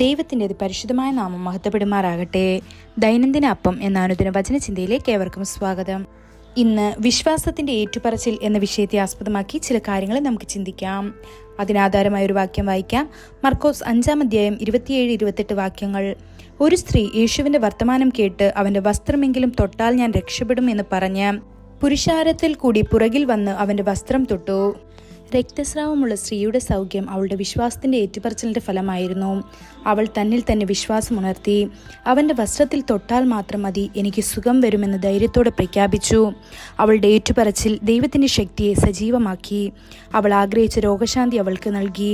ദൈവത്തിൻ്റെ പരിശുദ്ധമായ നാമം മഹത്വപ്പെടുമാറാകട്ടെ. ദൈനംദിന അപ്പം എന്ന അനുദിന വചനചിന്തയിലേക്ക് ഏവർക്കും സ്വാഗതം. ഇന്ന് വിശ്വാസത്തിൻ്റെ ഏറ്റുപറച്ചിൽ എന്ന വിഷയത്തെ ആസ്പദമാക്കി ചില കാര്യങ്ങൾ നമുക്ക് ചിന്തിക്കാം. അതിനാധാരമായ ഒരു വാക്യം വായിക്കാം. മർക്കോസ് 5-ാം അധ്യായം 27-28 വാക്യങ്ങൾ. ഒരു സ്ത്രീ യേശുവിൻ്റെ വർത്തമാനം കേട്ട് അവൻ്റെ വസ്ത്രമെങ്കിലും തൊട്ടാൽ ഞാൻ രക്ഷപ്പെടും എന്ന് പറഞ്ഞ് പുരുഷാരത്തിൽ കൂടി പുറകിൽ വന്ന് അവൻ്റെ വസ്ത്രം തൊട്ടു. രക്തസ്രാവമുള്ള സ്ത്രീയുടെ സൗഖ്യം അവളുടെ വിശ്വാസത്തിൻ്റെ ഏറ്റുപറച്ചിലിൻ്റെ ഫലമായിരുന്നു. അവൾ തന്നിൽ തന്നെ വിശ്വാസമുണർത്തി. അവൻ്റെ വസ്ത്രത്തിൽ തൊട്ടാൽ മാത്രം മതി, എനിക്ക് സുഖം വരുമെന്ന് ധൈര്യത്തോടെ പ്രഖ്യാപിച്ചു. അവളുടെ ഏറ്റുപറച്ചിൽ ദൈവത്തിൻ്റെ ശക്തിയെ സജീവമാക്കി. അവൾ ആഗ്രഹിച്ച രോഗശാന്തി അവൾക്ക് നൽകി.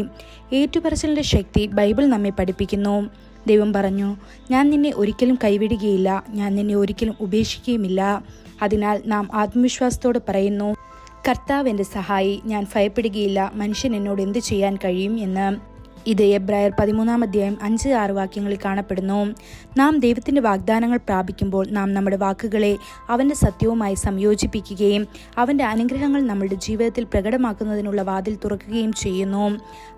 ഏറ്റുപറച്ചിലിൻ്റെ ശക്തി ബൈബിൾ നമ്മെ പഠിപ്പിക്കുന്നു. ദൈവം പറഞ്ഞു, ഞാൻ നിന്നെ ഒരിക്കലും കൈവിടുകയില്ല, ഞാൻ നിന്നെ ഒരിക്കലും ഉപേക്ഷിക്കുകയുമില്ല. അതിനാൽ നാം ആത്മവിശ്വാസത്തോടെ പറയുന്നു, കർത്താവ് എൻ്റെ സഹായി, ഞാൻ ഭയപ്പെടുകയില്ല, മനുഷ്യൻ എന്നോട് എന്ത് ചെയ്യാൻ കഴിയും എന്ന്. ഇത് എബ്രായർ 13-ാം അധ്യായം 5-6 വാക്യങ്ങളിൽ കാണപ്പെടുന്നു. നാം ദൈവത്തിൻ്റെ വാഗ്ദാനങ്ങൾ പ്രാപിക്കുമ്പോൾ നാം നമ്മുടെ വാക്കുകളെ അവൻ്റെ സത്യവുമായി സംയോജിപ്പിക്കുകയും അവൻ്റെ അനുഗ്രഹങ്ങൾ നമ്മുടെ ജീവിതത്തിൽ പ്രകടമാക്കുന്നതിനുള്ള വാതിൽ തുറക്കുകയും ചെയ്യുന്നു.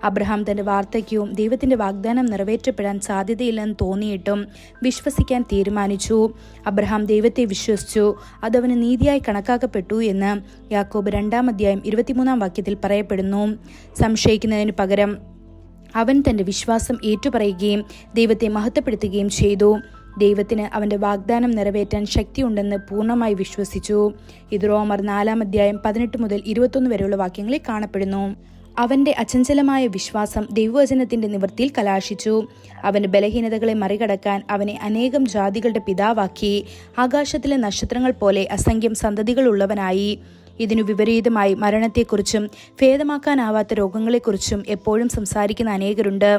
അബ്രഹാം തൻ്റെ വാർദ്ധക്യവും ദൈവത്തിൻ്റെ വാഗ്ദാനം നിറവേറ്റപ്പെടാൻ സാധ്യതയില്ലെന്ന് തോന്നിയിട്ടും വിശ്വസിക്കാൻ തീരുമാനിച്ചു. അബ്രഹാം ദൈവത്തെ വിശ്വസിച്ചു, അതവന് നീതിയായി കണക്കാക്കപ്പെട്ടു എന്ന് യാക്കോബ് 2-ാം അധ്യായം 23-ാം വാക്യത്തിൽ പറയപ്പെടുന്നു. സംശയിക്കുന്നതിന് പകരം അവൻ തൻ്റെ വിശ്വാസം ഏറ്റുപറയുകയും ദൈവത്തെ മഹത്വപ്പെടുത്തുകയും ചെയ്തു. ദൈവത്തിന് അവൻ്റെ വാഗ്ദാനം നിറവേറ്റാൻ ശക്തിയുണ്ടെന്ന് പൂർണ്ണമായി വിശ്വസിച്ചു. ഇത് റോമർ 4-ാം അധ്യായം 18 മുതൽ 21 വരെയുള്ള വാക്യങ്ങളിൽ കാണപ്പെടുന്നു. അവൻ്റെ അചഞ്ചലമായ വിശ്വാസം ദൈവവചനത്തിൻ്റെ നിവൃത്തിയിൽ കലാശിച്ചു. അവൻ്റെ ബലഹീനതകളെ മറികടക്കാൻ അവനെ അനേകം ജാതികളുടെ പിതാവാക്കി. ആകാശത്തിലെ നക്ഷത്രങ്ങൾ പോലെ അസംഖ്യം സന്തതികളുള്ളവനായി. ഇതിനു വിപരീതമായി മരണത്തെക്കുറിച്ചും ഭേദമാക്കാനാവാത്ത രോഗങ്ങളെക്കുറിച്ചും എപ്പോഴും സംസാരിക്കുന്ന അനേകരുണ്ട്.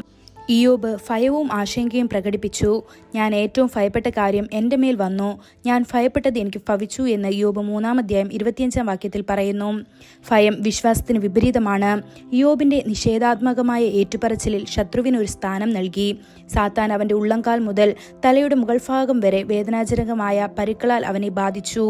ഇയ്യോബ് ഭയവും ആശങ്കയും പ്രകടിപ്പിച്ചു. ഞാൻ ഏറ്റവും ഭയപ്പെട്ട കാര്യം എൻ്റെ മേൽ വന്നു, ഞാൻ ഭയപ്പെട്ടത് എനിക്ക് ഭവിച്ചു എന്ന് ഇയ്യോബ് 3-ാം അധ്യായം 25-ാം വാക്യത്തിൽ പറയുന്നു. ഭയം വിശ്വാസത്തിന് വിപരീതമാണ്. ഇയ്യോബിൻ്റെ നിഷേധാത്മകമായ ഏറ്റുപറച്ചിലിൽ ശത്രുവിന് ഒരു സ്ഥാനം നൽകി. സാത്താൻ അവൻ്റെ ഉള്ളംകാൽ മുതൽ തലയുടെ മുകൾഭാഗം വരെ വേദനാജനകമായ പരുക്കളാൽ അവനെ ബാധിച്ചു.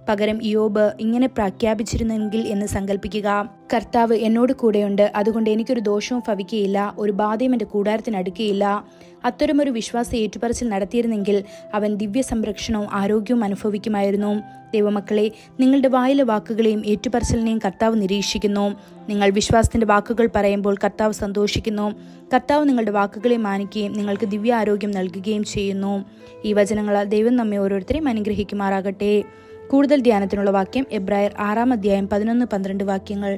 പകരം ഇയ്യോബ് ഇങ്ങനെ പ്രഖ്യാപിച്ചിരുന്നെങ്കിൽ എന്ന് സങ്കല്പിക്കുക, കർത്താവ് എന്നോട് കൂടെയുണ്ട്, അതുകൊണ്ട് എനിക്കൊരു ദോഷവും ഭവിക്കുകയില്ല, ഒരു ബാധയും എൻ്റെ കൂടാരത്തിന് അടുക്കുകയില്ല. അത്തരമൊരു വിശ്വാസ ഏറ്റുപറച്ചിൽ നടത്തിയിരുന്നെങ്കിൽ അവൻ ദിവ്യ സംരക്ഷണവും ആരോഗ്യവും അനുഭവിക്കുമായിരുന്നു. ദൈവമക്കളെ, നിങ്ങളുടെ വായിലെ വാക്കുകളെയും ഏറ്റുപറച്ചിലിനെയും കർത്താവ് നിരീക്ഷിക്കുന്നു. നിങ്ങൾ വിശ്വാസത്തിൻ്റെ വാക്കുകൾ പറയുമ്പോൾ കർത്താവ് സന്തോഷിക്കുന്നു. കർത്താവ് നിങ്ങളുടെ വാക്കുകളെ മാനിക്കുകയും നിങ്ങൾക്ക് ദിവ്യ ആരോഗ്യം നൽകുകയും ചെയ്യുന്നു. ഈ വചനങ്ങളാൽ ദൈവം നമ്മെ ഓരോരുത്തരെയും അനുഗ്രഹിക്കുമാറാകട്ടെ. കൂടുതൽ ധ്യാനത്തിനുള്ള വാക്യം എബ്രായർ 6-ാം അധ്യായം 11-12 വാക്യങ്ങൾ.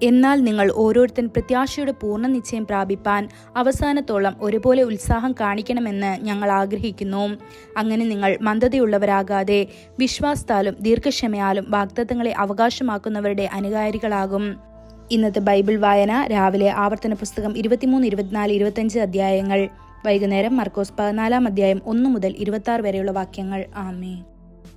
എന്നാൽ നിങ്ങൾ ഓരോരുത്തൻ പ്രത്യാശയുടെ പൂർണ്ണ നിശ്ചയം പ്രാപിപ്പാൻ അവസാനത്തോളം ഒരുപോലെ ഉത്സാഹം കാണിക്കണമെന്ന് ഞങ്ങൾ ആഗ്രഹിക്കുന്നു. അങ്ങനെ നിങ്ങൾ മന്ദതയുള്ളവരാകാതെ വിശ്വാസത്താലും ദീർഘക്ഷമയാലും വാഗ്ദത്തങ്ങളെ അവകാശമാക്കുന്നവരുടെ അനുകാരികളാകും. ഇന്നത്തെ ബൈബിൾ വായന രാവിലെ ആവർത്തന പുസ്തകം 23, 24, 25 അധ്യായങ്ങൾ. വൈകുന്നേരം മർക്കോസ് 14-ാം അധ്യായം 1 മുതൽ 26 വരെയുള്ള വാക്യങ്ങൾ. ആമേൻ.